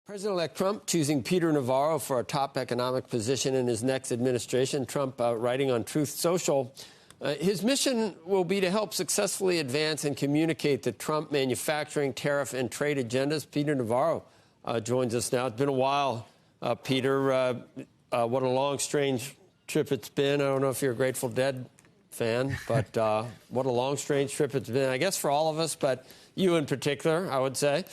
President-elect Trump choosing Peter Navarro for a top economic position in his next administration. Trump writing on Truth Social. His mission will be to help successfully advance and communicate the Trump manufacturing, tariff, and trade agendas. Peter Navarro joins us now. It's been a while, Peter. What a long, strange trip it's been. I don't know if you're a Grateful Dead fan, but what a long, strange trip it's been, I guess, for all of us, but you in particular, I would say.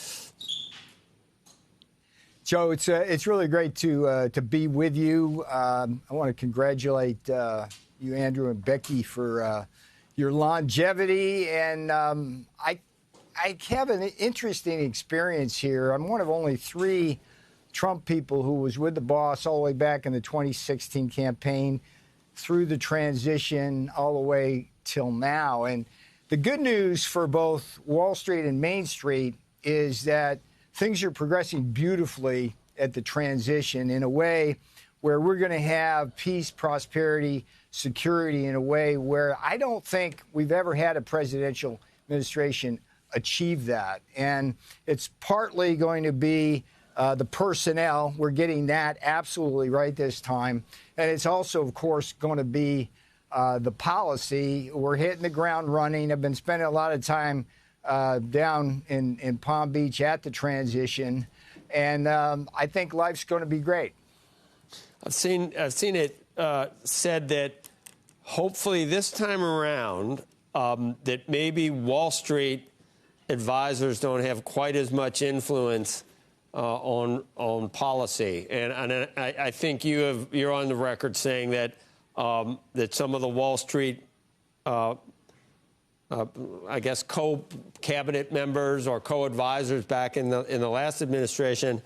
Joe, it's really great to be with you. I want to congratulate you, Andrew, and Becky for your longevity. And I have an interesting experience here. I'm one of only 3 Trump people who was with the boss all the way back in the 2016 campaign, through the transition, all the way till now. And the good news for both Wall Street and Main Street is that things are progressing beautifully at the transition in a way where we're going to have peace, prosperity, security in a way where I don't think we've ever had a presidential administration achieve that. And it's partly going to be the personnel. We're getting that absolutely right this time. And it's also, of course, going to be the policy. We're hitting the ground running. I've been spending a lot of time down in Palm Beach at the transition, and I think life's going to be great. I've seen it said that hopefully this time around that maybe Wall Street advisors don't have quite as much influence on policy, and I think you're on the record saying that that some of the Wall Street I guess co-cabinet members or co-advisors back in the last administration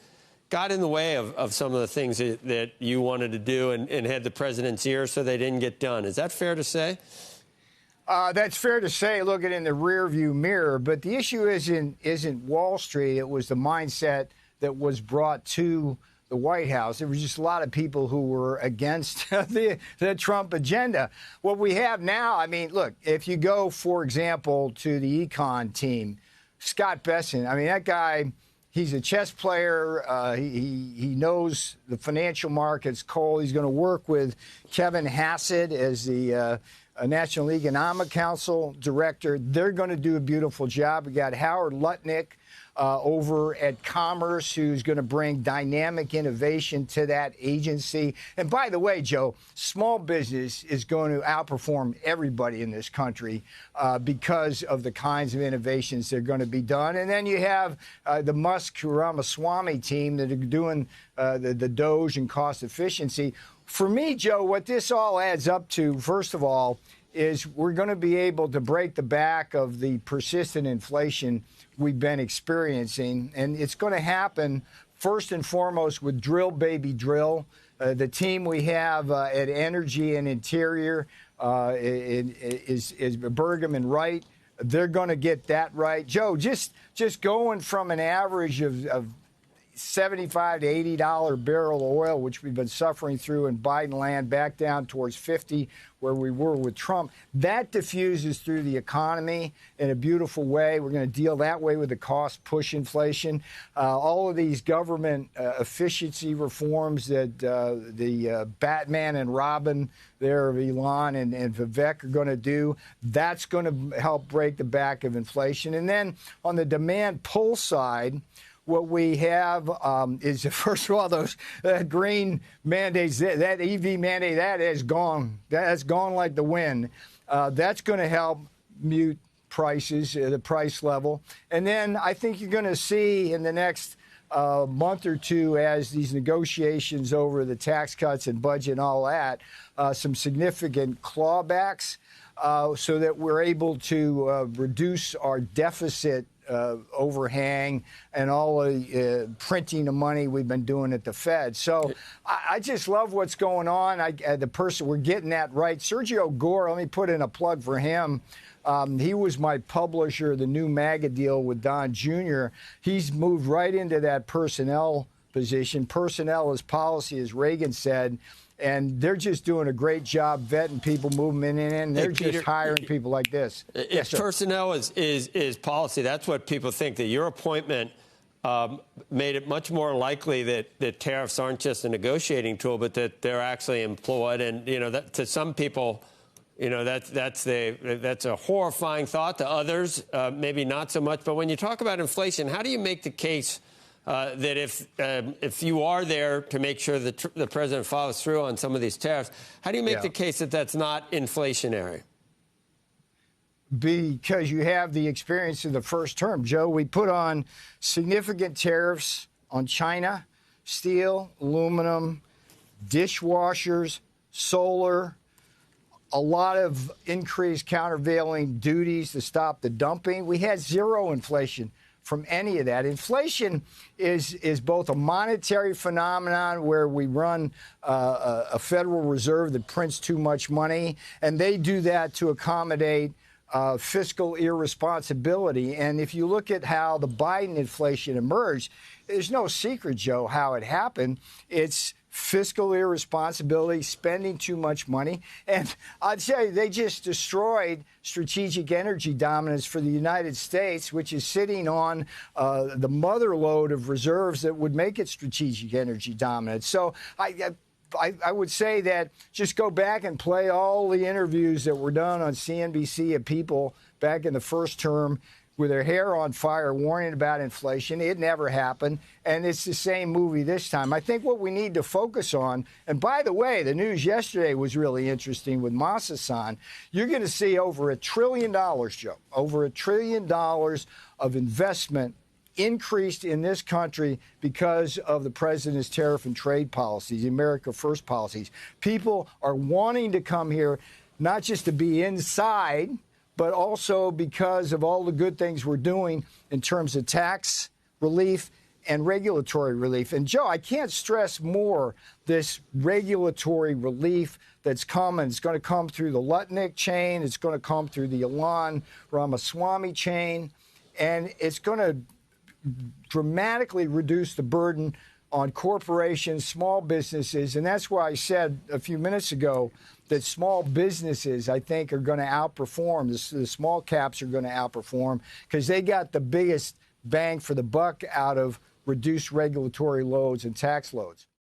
got in the way of some of the things that you wanted to do and had the president's ear, so they didn't get done. Is that fair to say? That's fair to say, looking in the rearview mirror. But the issue isn't Wall Street. It was the mindset that was brought to the White House. There was just a lot of people who were against the Trump agenda. What we have now, I mean, look, if you go, for example, to the econ team, Scott Bessent, I mean, that guy, he's a chess player. He knows the financial markets cold. He's going to work with Kevin Hassett as the National Economic Council director. They're going to do a beautiful job. We got Howard Lutnick over at Commerce, who's going to bring dynamic innovation to that agency. And by the way, Joe, small business is going to outperform everybody in this country because of the kinds of innovations that are going to be done. And then you have the Musk-Ramaswamy team that are doing the DOGE and cost efficiency. For me, Joe, what this all adds up to, first of all, is we're going to be able to break the back of the persistent inflation we've been experiencing. And it's going to happen first and foremost with Drill Baby Drill. The team we have at Energy and Interior is Burgum and Wright. They're going to get that right. Joe, just going from an average of $75 to $80 barrel of oil, which we've been suffering through in Biden land, back down towards 50, where we were with Trump. That diffuses through the economy in a beautiful way. We're going to deal that way with the cost push inflation. All of these government efficiency reforms that the Batman and Robin there of Elon and Vivek are going to do, that's going to help break the back of inflation. And then on the demand pull side, what we have is, first of all, those green mandates, that EV mandate, that is gone. That's gone like the wind. That's going to help mute prices, the price level. And then I think you're going to see in the next month or two, as these negotiations over the tax cuts and budget and all that, some significant clawbacks so that we're able to reduce our deficit overhang and all the printing of money we've been doing at the Fed. So I just love what's going on. The person, we're getting that right. Sergio Gore, let me put in a plug for him. He was my publisher, the new MAGA deal with Don Jr. He's moved right into that personnel position. Personnel is policy, as Reagan said. And they're just doing a great job vetting people, moving in. They're just hiring people like this. If personnel is policy, that's what people think, that your appointment made it much more likely that tariffs aren't just a negotiating tool, but that they're actually employed. And, that, to some people, that's a horrifying thought. To others, maybe not so much. But when you talk about inflation, how do you make the case that if you are there to make sure that the president follows through on some of these tariffs, how do you make the case that that's not inflationary? Because you have the experience of the first term, Joe. We put on significant tariffs on China, steel, aluminum, dishwashers, solar, a lot of increased countervailing duties to stop the dumping. We had zero inflation from any of that. Inflation is both a monetary phenomenon where we run a Federal Reserve that prints too much money, and they do that to accommodate fiscal irresponsibility. And if you look at how the Biden inflation emerged, there's no secret, Joe, how it happened. It's fiscal irresponsibility, spending too much money. And I'd say they just destroyed strategic energy dominance for the United States, which is sitting on the mother lode of reserves that would make it strategic energy dominant. So I would say that just go back and play all the interviews that were done on CNBC of people back in the first term with their hair on fire warning about inflation. It never happened. And it's the same movie this time. I think what we need to focus on, and by the way, the news yesterday was really interesting with Masa-san. You're going to see over $1 trillion, Joe, over $1 trillion of investment increased in this country because of the president's tariff and trade policies, America First policies. People are wanting to come here, not just to be inside, but also because of all the good things we're doing in terms of tax relief and regulatory relief. And, Joe, I can't stress more this regulatory relief that's coming. It's going to come through the Lutnick chain. It's going to come through the Ilan Ramaswamy chain. And it's going to dramatically reduce the burden on corporations, small businesses. And that's why I said a few minutes ago that small businesses, I think, are going to outperform. The small caps are going to outperform because they got the biggest bang for the buck out of reduced regulatory loads and tax loads.